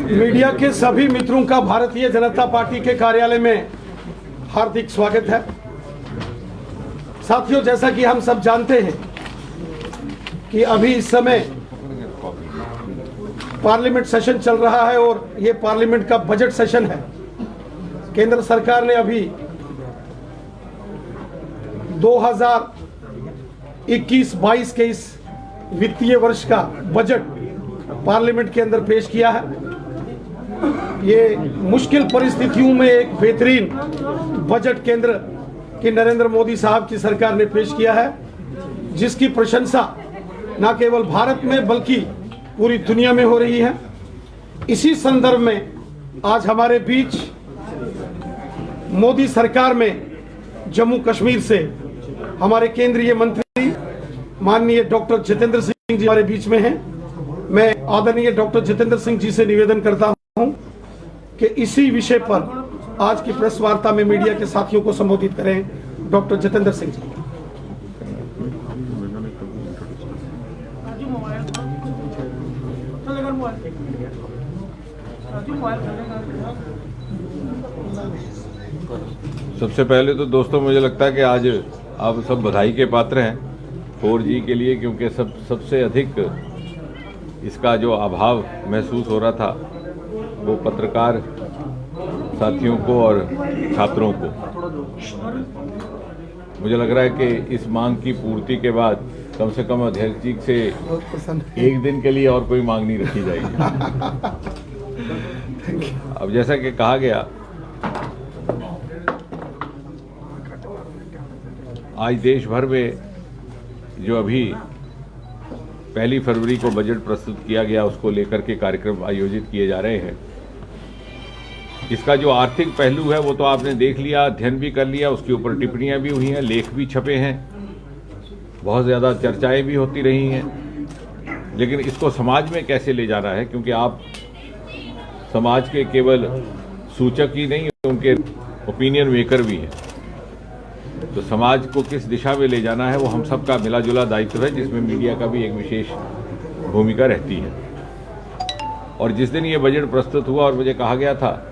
Media के सभी मित्रों का भारतीय जनता पार्टी के कार्यालय में हार्दिक स्वागत है। साथियों, जैसा कि हम सब जानते हैं कि अभी इस समय पार्लियामेंट सेशन चल रहा है और ये पार्लियामेंट का बजट सेशन है। केंद्र सरकार ने अभी 2021-22 के इस वित्तीय वर्ष का बजट पार्लियामेंट के अंदर पेश किया है। ये मुश्किल परिस्थितियों में एक बेहतरीन बजट केंद्र की नरेंद्र मोदी साहब की सरकार ने पेश किया है, जिसकी प्रशंसा न केवल भारत में बल्कि पूरी दुनिया में हो रही है। इसी संदर्भ में आज हमारे बीच मोदी सरकार में जम्मू कश्मीर से हमारे केंद्रीय मंत्री माननीय डॉक्टर जितेंद्र सिंह जी हमारे बीच में हैं। मैं आदरणीय डॉक्टर जितेंद्र सिंह जी से निवेदन करता हूं कि इसी विषय पर आज की प्रेस वार्ता में मीडिया के साथियों को संबोधित करें। डॉक्टर जितेंद्र सिंह जी। सबसे पहले तो दोस्तों मुझे लगता है कि आज आप सब बधाई के पात्र हैं 4G के लिए, क्योंकि सबसे अधिक इसका जो अभाव महसूस हो रहा था वो पत्रकार साथियों को और छात्रों को। मुझे लग रहा है कि इस मांग की पूर्ति के बाद कम से कम अध्यक्ष जी से एक दिन के लिए और कोई मांग नहीं रखी जाएगी। अब जैसा कि कहा गया, आज देश भर में जो अभी 1 फरवरी को बजट प्रस्तुत किया गया उसको लेकर के कार्यक्रम आयोजित किए जा रहे हैं। इसका जो आर्थिक पहलू है वो तो आपने देख लिया, अध्ययन भी कर लिया, उसके ऊपर टिप्पणियां भी हुई हैं, लेख भी छपे हैं, बहुत ज़्यादा चर्चाएं भी होती रही हैं। लेकिन इसको समाज में कैसे ले जाना है, क्योंकि आप समाज के केवल सूचक ही नहीं, उनके ओपिनियन मेकर भी हैं। तो समाज को किस दिशा में ले जाना है वो हम सबका मिला जुला दायित्व है, जिसमें मीडिया का भी एक विशेष भूमिका रहती है। और जिस दिन ये बजट प्रस्तुत हुआ और मुझे कहा गया था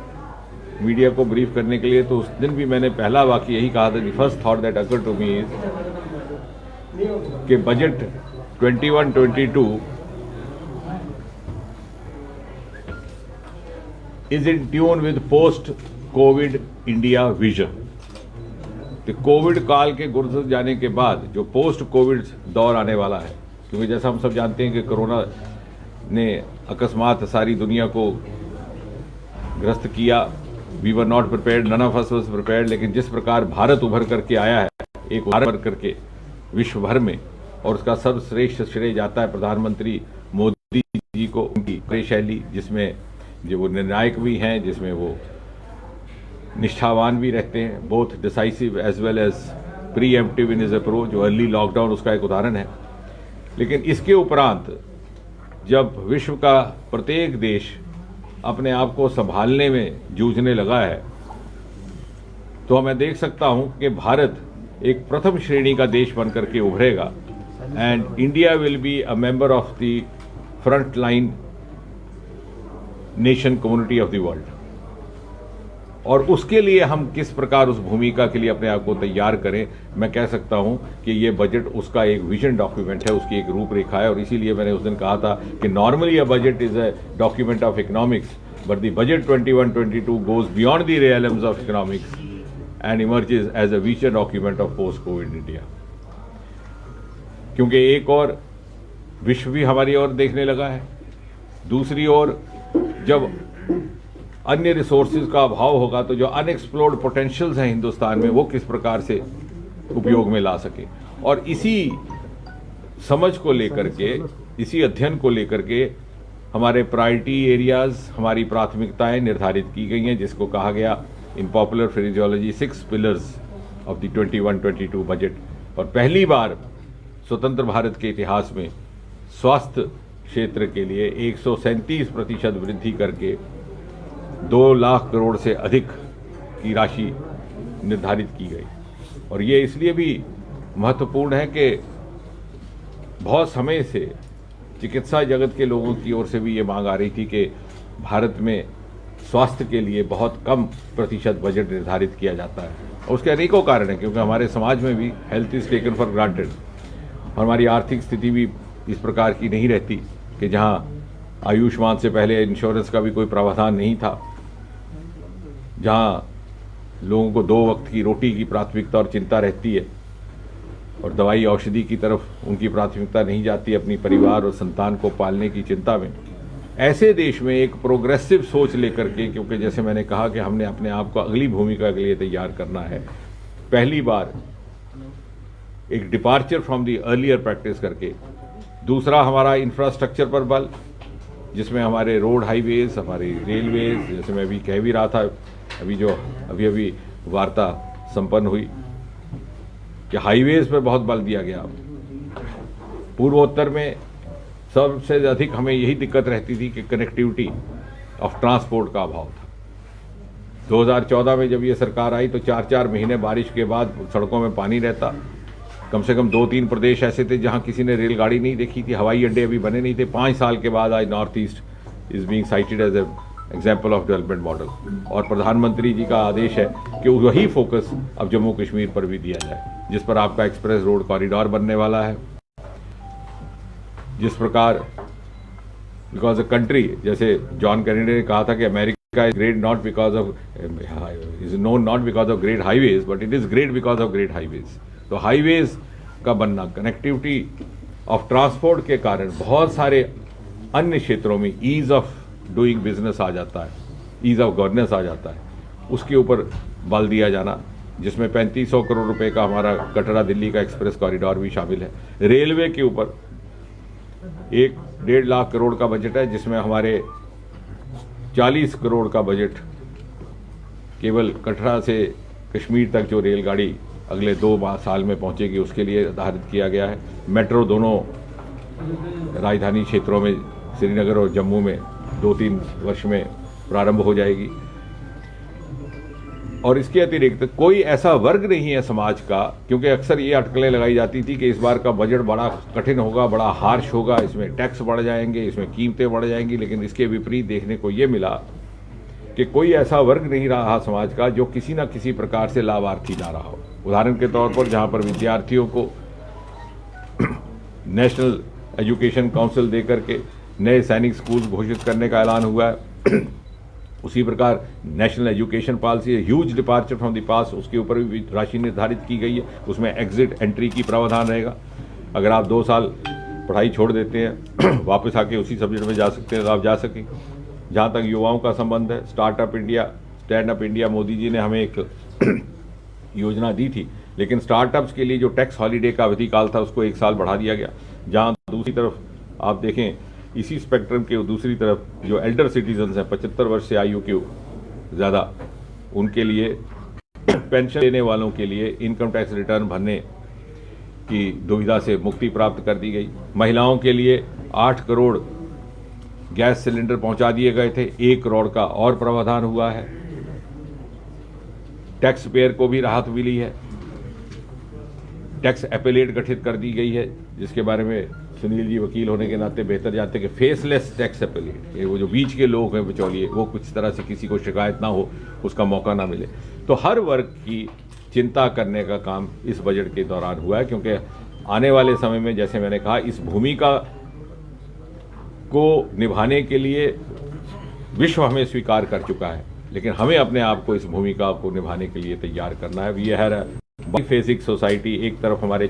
मीडिया को ब्रीफ करने के लिए, तो उस दिन भी मैंने पहला वाक्य यही कहा था, the first thought that occurred to me is कि budget 21-22 is in tune with post covid India vision. तो कोविड काल के गुजर जाने के बाद जो पोस्ट कोविड दौर आने वाला है, क्योंकि जैसा हम सब जानते हैं कि कोरोना ने अकस्मात सारी दुनिया को ग्रस्त किया। We were not prepared, none of us was prepared. लेकिन जिस प्रकार भारत उभर करके आया है, एक उभर करके विश्व भर में, और उसका सर्वश्रेष्ठ श्रेय जाता है प्रधानमंत्री मोदी जी को, उनकी कार्यशैली जिसमें जो वो निर्णायक भी हैं, जिसमें वो निष्ठावान भी रहते हैं, both decisive as well as preemptive in his approach. जो अर्ली लॉकडाउन उसका एक उदाहरण है। लेकिन इसके उपरांत जब विश्व का प्रत्येक देश अपने आप को संभालने में जूझने लगा है, तो मैं देख सकता हूं कि भारत एक प्रथम श्रेणी का देश बनकर के उभरेगा and India will be a member of the front line nation community of the world. और उसके लिए हम किस प्रकार उस भूमिका के लिए अपने आप को तैयार करें, मैं कह सकता हूं कि ये बजट उसका एक विजन डॉक्यूमेंट है, उसकी एक रूपरेखा है। और इसीलिए मैंने उस दिन कहा था कि normally a budget is a document of economics, but the budget 21-22 goes beyond the realms of economics and emerges as a vision document of post covid India. क्योंकि एक और विश्व भी हमारी ओर देखने लगा है, दूसरी ओर जब अन्य रिसोर्सेज का अभाव होगा तो जो अनएक्सप्लोर्ड पोटेंशियल्स हैं हिंदुस्तान में, वो किस प्रकार से उपयोग में ला सके। और इसी समझ को लेकर के, इसी अध्ययन को लेकर के हमारे प्रायोरिटी एरियाज, हमारी प्राथमिकताएं निर्धारित की गई हैं, जिसको कहा गया in popular phraseology 6 pillars of the 21-22 budget. और पहली बार स्वतंत्र भारत के इतिहास में स्वास्थ्य क्षेत्र के लिए 137% वृद्धि करके 2 लाख करोड़ से अधिक की राशि निर्धारित की गई। और ये इसलिए भी महत्वपूर्ण है कि बहुत समय से चिकित्सा जगत के लोगों की ओर से भी ये मांग आ रही थी कि भारत में स्वास्थ्य के लिए बहुत कम प्रतिशत बजट निर्धारित किया जाता है। और उसके अनेकों कारण हैं, क्योंकि हमारे समाज में भी health is taken for granted. हमारी आर्थिक स्थिति भी इस प्रकार की नहीं रहती कि जहाँ आयुष्मान से पहले इंश्योरेंस का भी कोई प्रावधान नहीं था, जहाँ लोगों को 2 वक्त की रोटी की प्राथमिकता और चिंता रहती है और दवाई औषधि की तरफ उनकी प्राथमिकता नहीं जाती अपनी परिवार और संतान को पालने की चिंता में। ऐसे देश में एक प्रोग्रेसिव सोच लेकर के, क्योंकि जैसे मैंने कहा कि हमने अपने आप को अगली भूमिका के लिए तैयार करना है, पहली बार एक departure from the earlier practice करके, दूसरा हमारा इंफ्रास्ट्रक्चर पर बल, जिसमें हमारे रोड हाईवेज, हमारी रेलवेज, जैसे मैं अभी कह भी रहा था, अभी वार्ता संपन्न हुई कि हाईवेज पर बहुत बल दिया गया। पूर्वोत्तर में सबसे अधिक हमें यही दिक्कत रहती थी कि कनेक्टिविटी ऑफ ट्रांसपोर्ट का अभाव था। 2014 में जब ये सरकार आई तो 4-4 महीने बारिश के बाद सड़कों में पानी रहता। कम से कम 2-3 प्रदेश ऐसे थे जहां किसी ने रेलगाड़ी नहीं देखी थी, हवाई अड्डे अभी बने नहीं थे। 5 साल के बाद आज north east is being cited as a example of development model. और प्रधानमंत्री जी का आदेश है कि वही फोकस अब जम्मू कश्मीर पर भी दिया जाए, जिस पर आपका एक्सप्रेस रोड कॉरिडोर बनने वाला है। जिस प्रकार बिकॉज अ कंट्री, जैसे जॉन कैनेडी ने कहा था कि America is great not because of is known not because of great highways but it is great because of great highways. तो हाईवेज का बनना, कनेक्टिविटी ऑफ ट्रांसपोर्ट के कारण बहुत सारे अन्य क्षेत्रों में ईज ऑफ डूइंग बिजनेस आ जाता है, ईज ऑफ गवर्नेंस आ जाता है, उसके ऊपर बल दिया जाना, जिसमें 3500 करोड़ रुपए का हमारा कटरा दिल्ली का एक्सप्रेस कॉरिडोर भी शामिल है। रेलवे के ऊपर 1-1.5 लाख करोड़ का बजट है, जिसमें हमारे 40 करोड़ का बजट केवल कटरा से कश्मीर तक जो रेलगाड़ी अगले 2 साल में पहुंचेगी उसके लिए निर्धारित किया गया है। मेट्रो दोनों राजधानी क्षेत्रों में श्रीनगर और जम्मू में 2-3 वर्ष में प्रारंभ हो जाएगी। और इसके अतिरिक्त कोई ऐसा वर्ग नहीं है समाज का, क्योंकि अक्सर ये अटकलें लगाई जाती थी कि इस बार का बजट बड़ा कठिन होगा, बड़ा हार्श होगा, इसमें टैक्स बढ़ जाएंगे, इसमें कीमतें बढ़ जाएंगी। लेकिन इसके विपरीत देखने को ये मिला कि कोई ऐसा वर्ग नहीं रहा समाज का जो किसी न किसी प्रकार से लाभार्थी ना रहा हो। उदाहरण के तौर पर जहाँ पर विद्यार्थियों को नेशनल एजुकेशन काउंसिल देकर के नए सैनिक स्कूल घोषित करने का ऐलान हुआ है, उसी प्रकार national education policy huge departure from the past, उसके ऊपर भी राशि निर्धारित की गई है। उसमें एग्जिट एंट्री की प्रावधान रहेगा। अगर आप 2 साल पढ़ाई छोड़ देते हैं वापस आके उसी सब्जेक्ट में जा सकते हैं तो आप जा सकें। जहाँ तक युवाओं का संबंध है, startup India, stand up India, Modi ji ने हमें एक योजना दी थी, लेकिन स्टार्टअप्स के लिए जो टैक्स हॉलीडे का अवधि काल था उसको 1 साल बढ़ा दिया गया। जहाँ दूसरी तरफ आप देखें, इसी स्पेक्ट्रम के दूसरी तरफ जो एल्डर सिटीजन्स हैं, 75 वर्ष से आयु के ज़्यादा, उनके लिए पेंशन लेने वालों के लिए इनकम टैक्स रिटर्न भरने की दुविधा से मुक्ति प्राप्त कर दी गई। महिलाओं के लिए 8 करोड़ गैस सिलेंडर पहुंचा दिए गए थे, 1 करोड़ का और प्रावधान हुआ है। टैक्स पेयर को भी राहत मिली है। टैक्स एपेलेट गठित कर दी गई है, जिसके बारे में सुनील जी वकील होने के नाते बेहतर जानते हैं कि फेसलेस टैक्स एपेलेट, वो जो बीच के लोग हैं बिचौलिए, वो कुछ तरह से किसी को शिकायत ना हो, उसका मौका ना मिले। तो हर वर्ग की चिंता करने का काम इस बजट के दौरान हुआ है, क्योंकि आने वाले समय में, जैसे मैंने कहा, इस भूमिका को निभाने के लिए विश्व हमें स्वीकार कर चुका है, लेकिन हमें अपने आप को इस भूमिका को निभाने के लिए तैयार करना है। वी है बाईफेसिक सोसाइटी। एक तरफ हमारे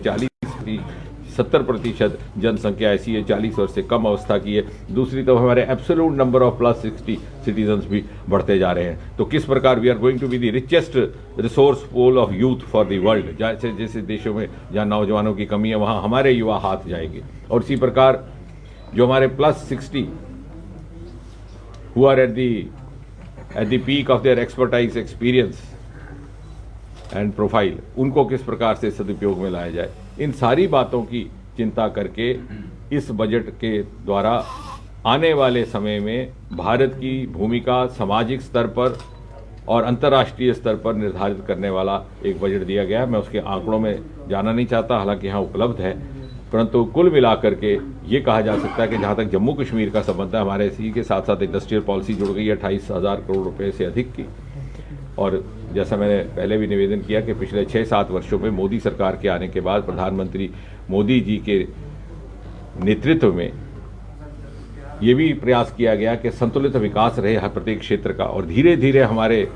70% जनसंख्या ऐसी है 40 वर्ष से कम अवस्था की है, दूसरी तरफ हमारे एब्सोल्यूट नंबर ऑफ +60 सिटीजन्स भी बढ़ते जा रहे हैं। तो किस प्रकार we are going to be the richest resource pool of youth for the world. जैसे जैसे देशों में जहाँ नौजवानों की कमी है, वहाँ हमारे युवा हाथ जाएंगे। और इसी प्रकार जो हमारे +60 who are at the peak of their expertise, experience and profile, उनको किस प्रकार से सदुपयोग में लाया जाए, इन सारी बातों की चिंता करके इस बजट के द्वारा आने वाले समय में भारत की भूमिका सामाजिक स्तर पर और अंतर्राष्ट्रीय स्तर पर निर्धारित करने वाला एक बजट दिया गया है। मैं उसके आंकड़ों में जाना नहीं चाहता, हालांकि यहाँ उपलब्ध है, परंतु कुल मिलाकर के ये कहा जा सकता है कि जहाँ तक जम्मू कश्मीर का संबंध है, हमारे इसी के साथ साथ इंडस्ट्रियल पॉलिसी जुड़ गई है 28,000 करोड़ रुपए से अधिक की। और जैसा मैंने पहले भी निवेदन किया कि पिछले 6-7 वर्षों में मोदी सरकार के आने के बाद प्रधानमंत्री मोदी जी के नेतृत्व में ये भी प्रयास किया गया कि संतुलित विकास रहे हर प्रत्येक क्षेत्र का, और धीरे धीरे हमारे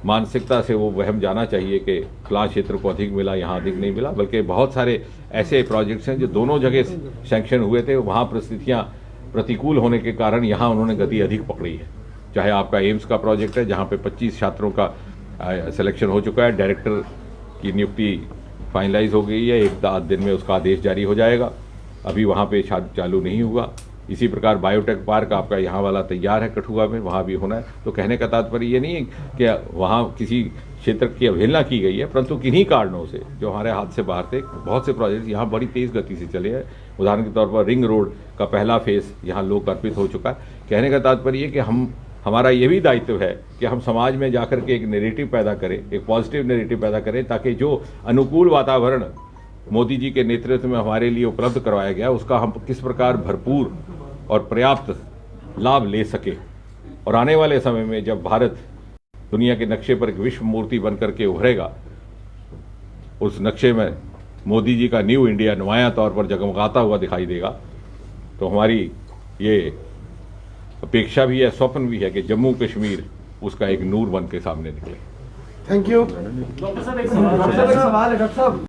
मानसिकता से वो वहम जाना चाहिए कि फलां क्षेत्र को अधिक मिला, यहाँ अधिक नहीं मिला, बल्कि बहुत सारे ऐसे प्रोजेक्ट्स हैं जो दोनों जगह सैंक्शन हुए थे, वहाँ परिस्थितियाँ प्रतिकूल होने के कारण यहाँ उन्होंने गति अधिक पकड़ी है। चाहे आपका एम्स का प्रोजेक्ट है जहाँ पे 25 छात्रों का सिलेक्शन हो चुका है, डायरेक्टर की नियुक्ति फाइनलाइज हो गई है, एक आध दिन में उसका आदेश जारी हो जाएगा, अभी वहाँ पे चालू नहीं हुआ। इसी प्रकार बायोटेक पार्क आपका यहाँ वाला तैयार है कठुआ में, वहाँ भी होना है। तो कहने का तात्पर्य ये नहीं है कि वहाँ किसी क्षेत्र की अवहेलना की गई है, परंतु किन्हीं कारणों से जो हमारे हाथ से बाहर थे, बहुत से प्रोजेक्ट यहाँ बड़ी तेज़ गति से चले हैं। उदाहरण के तौर पर रिंग रोड का पहला फेज़ यहाँ लोकार्पित हो चुका है। कहने का तात्पर्य ये कि हमारा ये भी दायित्व है कि हम समाज में जाकर के एक नैरेटिव पैदा करें, एक पॉजिटिव नैरेटिव पैदा करें, ताकि जो अनुकूल वातावरण मोदी जी के नेतृत्व में हमारे लिए उपलब्ध करवाया गया उसका हम किस प्रकार भरपूर और पर्याप्त लाभ ले सके, और आने वाले समय में जब भारत दुनिया के नक्शे पर एक विश्व मूर्ति बनकर के उभरेगा, उस नक्शे में मोदी जी का न्यू इंडिया नुमाया तौर पर जगमगाता हुआ दिखाई देगा। तो हमारी ये अपेक्षा भी है, स्वप्न भी है कि जम्मू कश्मीर उसका एक नूर बन के सामने निकले। Thank you. डॉक्टर साहब एक सवाल है डॉक्टर साहब।